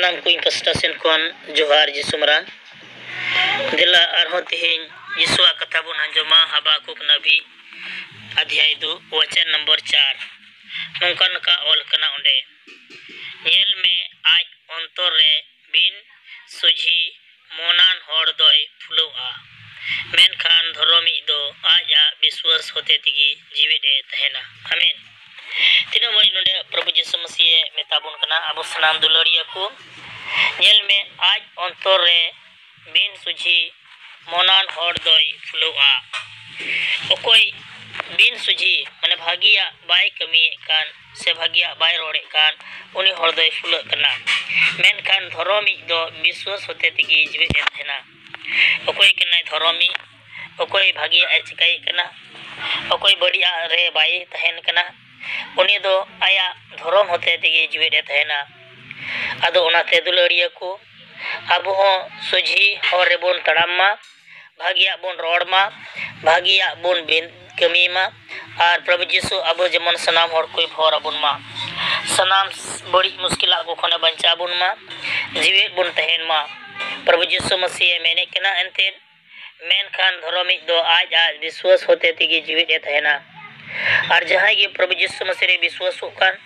सनाम कुछ पस्टा सेन खन जोहार जिसुमरा दिला आरहो तिहिन यीशुआ कथा बुन अंजमा हबाकुक नबी अध्याय 2 वचन नंबर 4 नौकन का ऑल कना उंडे नेल में आज अंतर रे बिन सुझी मोनान होड़ दोय फुलुआ मेनखान धरोमी दो आज विश्वास होते तिगी जीवित तहना आमीन। तीनों मई नोडे प्रभु यीशु मसीह मेताबुन कना अबो सनाम दुलरिया को नेल में आज अंतर रे बिन सुझी मोनान होड़ दोय फुलुआ ओकोई बिन सुझी माने भागिया बाय कमी कान से भागिया बाय रोड़े कान उनी होड़ दोय फुल कना मेनखान धरोमी दो विश्वास होते तिगी जीवित तहना ओकोई कना धरोमी ओकोई भागिया चिकाई कना ओकोई बढ़िया रे बाय तहन कना उनी दो आया धर्म होते तिगे जीवित तहना आदो ओनाते दुलरिया को अब हो सुझी और रेबोन तड़ामा भागिया बोन रोड़मा भागिया बोन बिन कमी मा और प्रभु यीशु अब जेमन सनाम हर कोई भोर अबुन मा सनाम बड़ी मुश्किल को खने बंचा बुन मा जीवित बुन तहन मा प्रभु यीशु मसीह मेने कना एंते मेन खान धरोमी दो आज विश्वास होते तिगे जीवित तहना और जहां के प्रभु यीशु मसीह रे विश्वास कान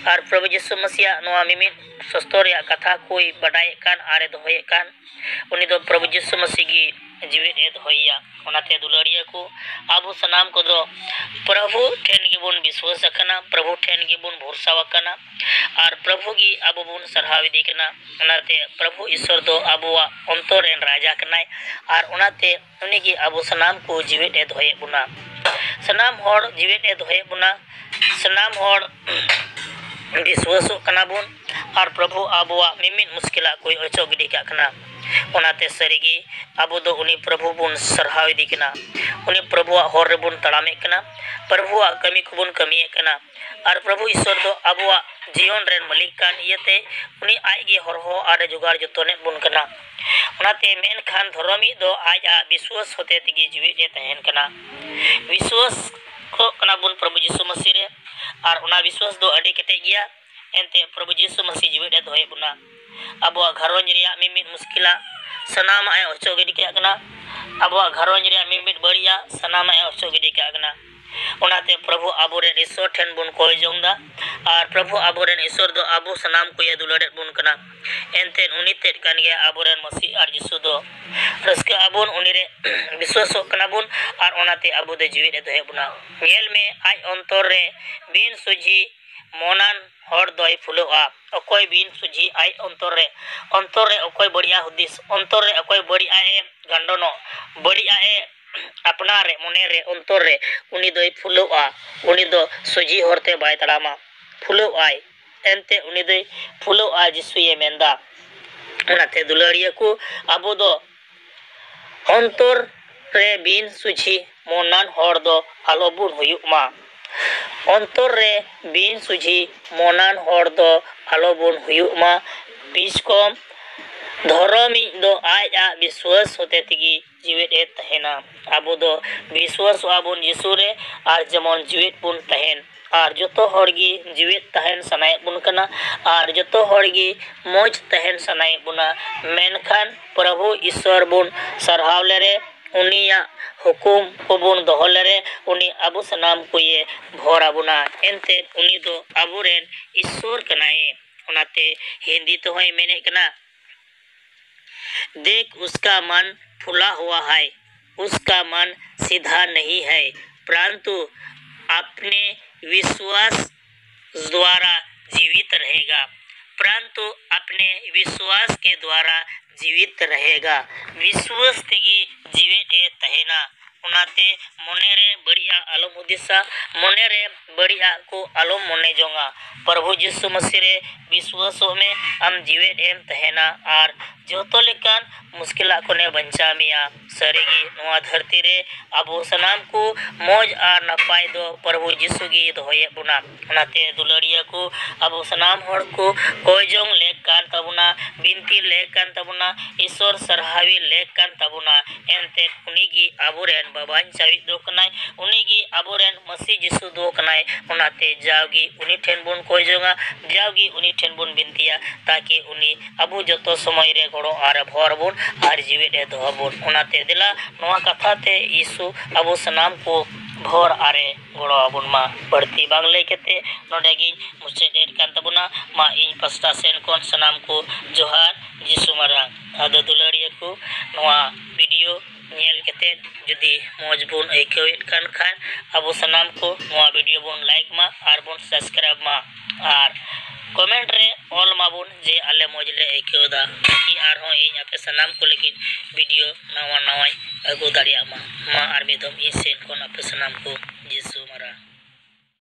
और प्रभु यीशु मसीह नोआ मिमित सस्तो रे कथा कोई बडाय कान आरे दोय कान उनी दो प्रभु यीशु मसीह की जीवित होइया ओनाते दुलरिया को आबो सनाम को दो प्रभु ठेन के बुन विश्वास कना प्रभु ठेन के बुन भरोसा कना और प्रभु की आबो बुन सरहावी दी कना ओनाते प्रभु ईश्वर दो आबोवा अंतरेन राजा कनाय और ओनाते उनी की आबो सनाम को जीवित होय बुना सनाम होड़ जीवित होय बुना सनाम होड़ विश्वास कना बुन और प्रभु आबोवा मिमिन मुश्किला कोई अचो गिडी का कना ओनाते सरीगी आबो दो उनी प्रभु बुन सरहाव दी कना उनी प्रभु होर बुन तड़ामे कना प्रभु कमी को बुन कमी कना और प्रभु ईश्वर दो आबोवा जीवन रेन मालिक कान इयते उनी आइगे हरहो आरे जुगाड़ जतने बुन कना ओनाते मेन खान धरोमी दो आज विश्वास होते तिगी जीवित तहन कना विश्वास को कना बुन प्रभु यीशु मसीह रे और ओना विश्वास दो अडी केटे गया एंते प्रभु यीशु मसीह जीवित होय बुना अबो घरोंज रिया मिमित मुश्किला सनाम आय ओचो गिडी के कना अबो घरोंज रिया मिमित बढ़िया सनाम आय ओचो गिडी के कना ओनाते प्रभु आबोरेन ईश्वर ठेन बुन कोय जोंदा और प्रभु आबोरेन ईश्वर दो आबो सनाम को ये दुलड़े बुन कना एंते उनी तेट कान गे आबोरेन मसीह और यीशु दो रसके आबोन उनी रे विश्वास कना बुन और ओनाते आबो दे जीवित दोय बुना नेल में आज अंतर रे बिन सुझी मोनान हर दोय फुलोआ अकोय बिन सुझी आई अंतर रे अकोय बढ़िया हुदिस अंतर रे अकोय बढ़िया ए गंडनो बढ़िया ए अपना रे मने रे अंतर रे उनी दोय फुलोआ उनी दो सुझी हरते बाय तड़ामा फुलोआय एंते उनी दोय फुलोआ जिसु ये मेंदा ओनाते दुलरिया को आबो दो अंतर रे बिन सुझी मोनान हर दो आलोबुन हुयुमा अंतर रे बिन सुझी मोनान हर दो आलोबुन हुयुमा बिस्कम धरोमी दो आज विश्वास होते तिगी जीवित तहना आबो दो विश्वास आबुन यीशु रे और जेमन जीवित बुन तहन और जतो हड़गी जीवित तहन सनाय बुन कना और जतो हड़गी मौज तहन सनाय बुना मेनखान प्रभु ईश्वर बुन सरहावले रे उनिया हुकुम को बुन दोहले रे उनी अबु सनाम को ये भोरा बुना एंते उनी दो अबुरेन ईश्वर कनाए ओनाते हिंदी तो है मैंने कना देख उसका मन फुला हुआ है उसका मन सीधा नहीं है परंतु अपने विश्वास द्वारा जीवित रहेगा परंतु अपने विश्वास के द्वारा जीवित रहेगा विश्वास तिगी जीवित तहना ओनाते मने रे बढ़िया आलम हुदिसा मने रे बढ़िया को आलम मने जोंगा प्रभु यीशु मसीह रे विश्वास में हम जीवित एम तहना और जोतो लेकान मुश्किला को ने बंचा मिया सरेगी नोआ धरती रे अबो सनाम को मौज और नपाय दो प्रभु यीशु गी दोय बुना ओनाते दुलड़िया को अबो सनाम हड़ को कोय जोंग लेक कान तबुना बिनती लेख कान ताबुना ईश्वर सरहावी लेख कान ताबुना एनते उनीगी आबोरेन बाबांचावी दो कनाय उनीगी आबोरेन मसीह जिसु दो कनाय उनाते जावगी उनी ठेन बुन कोय जोंगा जावगी उनी ठेन बुन बिनतिया ताकि उनी अबु जतो समय रे गड़ो आर भर बुन आर जीवित ए दो बुन उनाते दिला नोआ कथा ते यीशु अबु सनाम को भोर आरे गड़ो अबुन मा बढ़ती बांग ले केते नोडेगी मुचेद एड कान तबुना मा इन पस्ता सेन कोन सनाम को जोहार यीशु मारांग आदो दुलारिया को नोआ वीडियो नेल केते जदी मौज बुन आइकवेट कान खान अबु सनाम को नोआ वीडियो बुन लाइक मा आर बुन सब्सक्राइब मा आर कमेंट रे ऑल माबुन जे आले मौजले आइकवेदा कि आर हो इन आपे सनाम को लेकिन वीडियो नवा नवा अगु दाड़िया मा आर मिदम इ सेन कोन आपे सनाम को